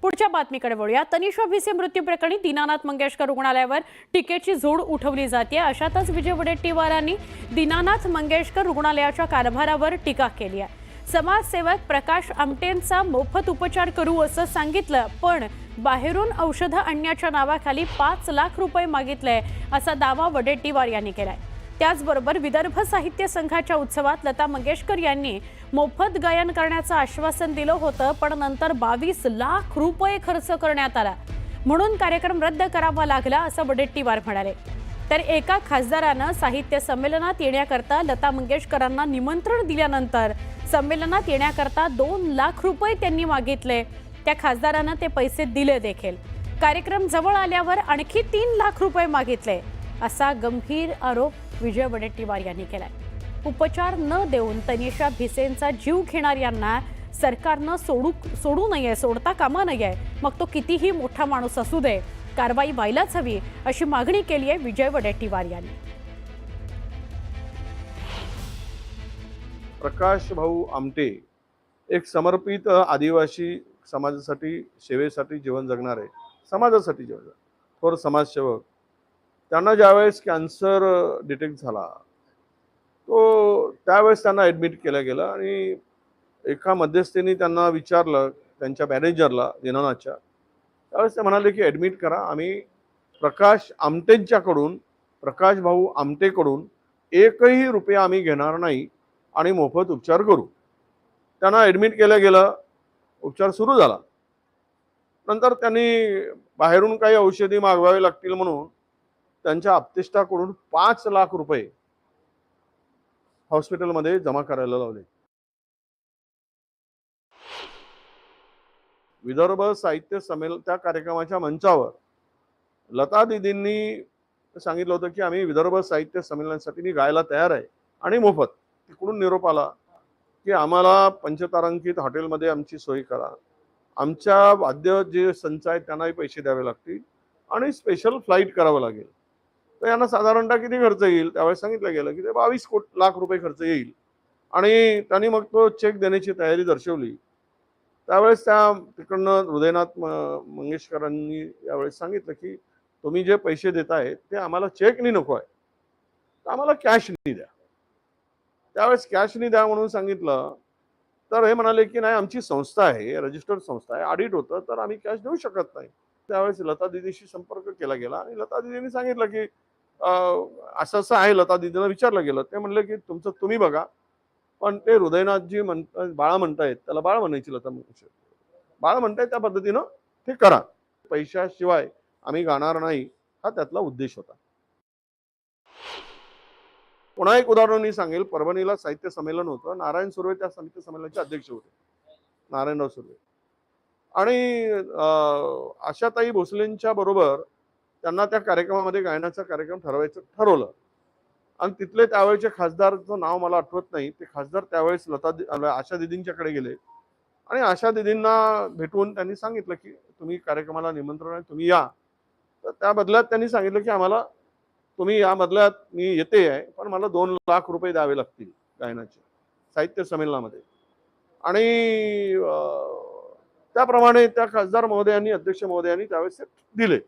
पुढच्या बातमीकडे वळूया। तनिषा भिसे मृत्यू प्रकरणी दीनानाथ मंगेशकर रुग्णालयावर टीकेची झोड उठवली जाते। अशातच विजय वडेट्टीवारांनी दीनानाथ मंगेशकर रुग्णालयाच्या कारभारावर टीका केली आहे। समाजसेवक प्रकाश आमटेंचा मोफत उपचार करू असं सांगितलं, पण बाहेरून औषधं आणण्याच्या नावाखाली 5 लाख रुपये मागितले असा दावा वडेट्टीवार यांनी केलाय। त्याचबरोबर विदर्भ साहित्य संघाच्या उत्सवात लता मंगेशकर यांनी मोफत गायन करण्याचं आश्वासन दिलं होतं, पण नंतर 22 लाख रुपये खर्च करण्यात आला, म्हणून कार्यक्रम रद्द करावा लागला असं वडेट्टीवार म्हणाले। तर एका खासदारानं साहित्य संमेलनात येण्याकरता लता मंगेशकरांना निमंत्रण दिल्यानंतर संमेलनात येण्याकरता 2 लाख रुपये त्यांनी मागितले। त्या खासदारानं ते पैसे दिले देखील। कार्यक्रम जवळ आल्यावर आणखी 3 लाख रुपये मागितले असा गंभीर आरोप विजय वडेट्टीवार यांनी केलाय। उपचार न देऊन तनिषा भिसेंचा जीव घेणाऱ्यांना सरकारनं सोडू नये, सोडता कामा नये, मग तो कितीही मोठा माणूस असू दे, कारवाई व्हायलाच हवी अशी मागणी केली आहे विजय वडेट्टीवार यांनी। प्रकाश भाऊ आमटे एक समर्पित आदिवासी समाजासाठी सेवेसाठी जीवन जगणारे, समाजासाठी जीवन थोर समाजसेवक। त्यांना ज्यावेळेस कॅन्सर डिटेक्ट झाला तो त्यावेळेस त्यांना ॲडमिट केलं गेलं आणि एका मध्यस्थीने त्यांना विचारलं त्यांच्या मॅनेजरला दीनानाथच्या, त्यावेळेस ते म्हणाले की ॲडमिट करा, आम्ही प्रकाश आमटेंच्याकडून प्रकाश भाऊ आमटेकडून एकही रुपया आम्ही घेणार नाही आणि मोफत उपचार करू। त्यांना ॲडमिट केलं गेलं, उपचार सुरू झाला। नंतर त्यांनी बाहेरून काही औषधी मागवावे लागतील म्हणून त्यांच्या आप्तेष्टाकडून 5 लाख रुपये हॉस्पिटलमध्ये जमा करायला लावले। विदर्भ साहित्य संमेलन त्या कार्यक्रमाच्या मंचावर लता दीदींनी सांगितलं होतं की आम्ही विदर्भ साहित्य संमेलनासाठी मी गायला तयार आहे आणि मोफत। तिकडून निरोप आला की आम्हाला पंचतारांकित हॉटेलमध्ये आमची सोय करा, आमच्या वाद्य जे संच आहेत त्यांनाही पैसे द्यावे लागतील आणि स्पेशल फ्लाईट करावं लागेल। तर यांना साधारणतः किती खर्च येईल त्यावेळेस सांगितलं गेलं की ते 22 लाख रुपये खर्च येईल आणि त्यांनी मग तो चेक देण्याची तयारी दर्शवली। त्यावेळेस त्या तिकडनं हृदयनाथ मंगेशकरांनी यावेळेस सांगितलं की तुम्ही जे पैसे देताय ते आम्हाला चेकनी नको आहे, तर आम्हाला कॅशनी द्या। त्यावेळेस कॅशनी द्या म्हणून सांगितलं तर हे म्हणाले की नाही, आमची संस्था आहे, रजिस्टर्ड संस्था आहे, ऑडिट होतं, तर आम्ही कॅश देऊ शकत नाही। त्यावेळेस लता दीदीशी संपर्क केला गेला आणि लता दीदींनी सांगितलं की असं असं आहे। लता दीदींना विचारलं गेलं, ते म्हणले की तुमचं तुम्ही बघा, पण ते हृदयनाथजी बाळा म्हणतायत, त्याला बाळ म्हणायची लता मंगेशकर, बाळ म्हणतायत त्या पद्धतीनं ते करा, पैशाशिवाय आम्ही गाणार नाही, हा त्यातला उद्देश होता। पुन्हा एक उदाहरण मी सांगेल, परभणीला साहित्य संमेलन होतं, नारायण सुर्वे त्या साहित्य संमेलनाचे अध्यक्ष होते, नारायणराव सुर्वे, आणि आशाताई भोसलेंच्या बरोबर त्यांना त्या कार्यक्रमामध्ये गायनाचा कार्यक्रम ठरवायचं ठरवलं आणि तिथले त्यावेळेचे खासदारचं नाव मला आठवत नाही, ते खासदार त्यावेळेस आशा दीदींच्याकडे गेले आणि आशा दीदींना भेटून त्यांनी सांगितलं की तुम्ही कार्यक्रमाला निमंत्रण आहे, तुम्ही या। तर त्या बदल्यात त्यांनी सांगितलं की आम्हाला तुम्ही या बदल्यात मी येते आहे, पण मला 2 लाख रुपये द्यावे लागतील गायनाचे साहित्य संमेलनामध्ये। आणि त्याप्रमाणे त्या खासदार महोदयांनी, अध्यक्ष महोदयांनी त्यावेळेस दिले।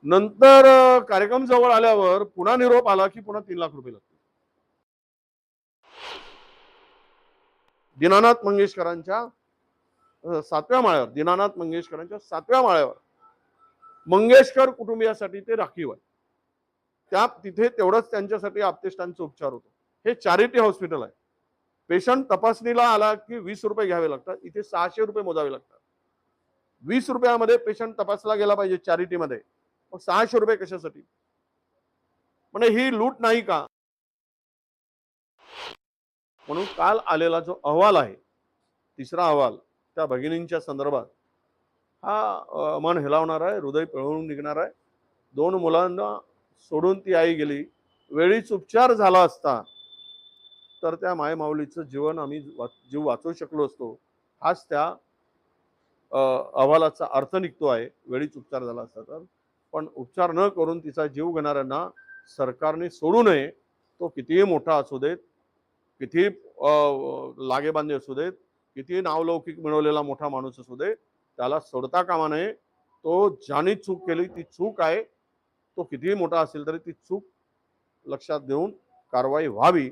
नंतर कार्यक्रम जवळ आल्यावर पुन्हा निरोप आला की पुन्हा 3 लाख रुपये लागतील। दीनानाथ मंगेशकरांच्या 7व्या माळ्यावर, दीनानाथ मंगेशकरांच्या 7व्या माळ्यावर मंगेशकर कुटुंबियासाठी ते राखीव आहे। त्या तिथे तेवढंच त्यांच्यासाठी आप्तेष्टांचा उपचार होतो। हे चॅरिटी हॉस्पिटल आहे। पेशंट तपासणीला आला की 20 रुपये घ्यावे लागतात, इथे 600 रुपये मोजावे लागतात। 20 रुपयामध्ये पेशंट तपासला गेला पाहिजे चॅरिटीमध्ये, मग 600 रुपये कशासाठी? म्हणजे ही लूट नाही का? म्हणून काल आलेला जो अहवाल आहे, तिसरा अहवाल त्या भगिनींच्या संदर्भात, हा मन हेलावणार आहे, हृदय पिळवून निघणार आहे। 2 मुलांना सोडून ती आई गेली, वेळीच उपचार झाला असता तर त्या मायमाऊलीचं जीवन आम्ही जीव वाचवू शकलो असतो, हाच त्या अहवालाचा अर्थ निघतो आहे। वेळीच उपचार झाला असता तर, पण उपचार न करून तिचा जीव घेणाऱ्यांना सरकारने सोडू नये, तो कितीही मोठा असू देत, किती लागेबांधे असू देत, किती नावलौकिक मिळवलेला मोठा माणूस असू दे, त्याला सोडता कामा नये. तो ज्याने चूक केली ती चूक आहे. तो कितीही मोठा असेल तरी ती चूक लक्षात घेऊन कारवाई व्हावी.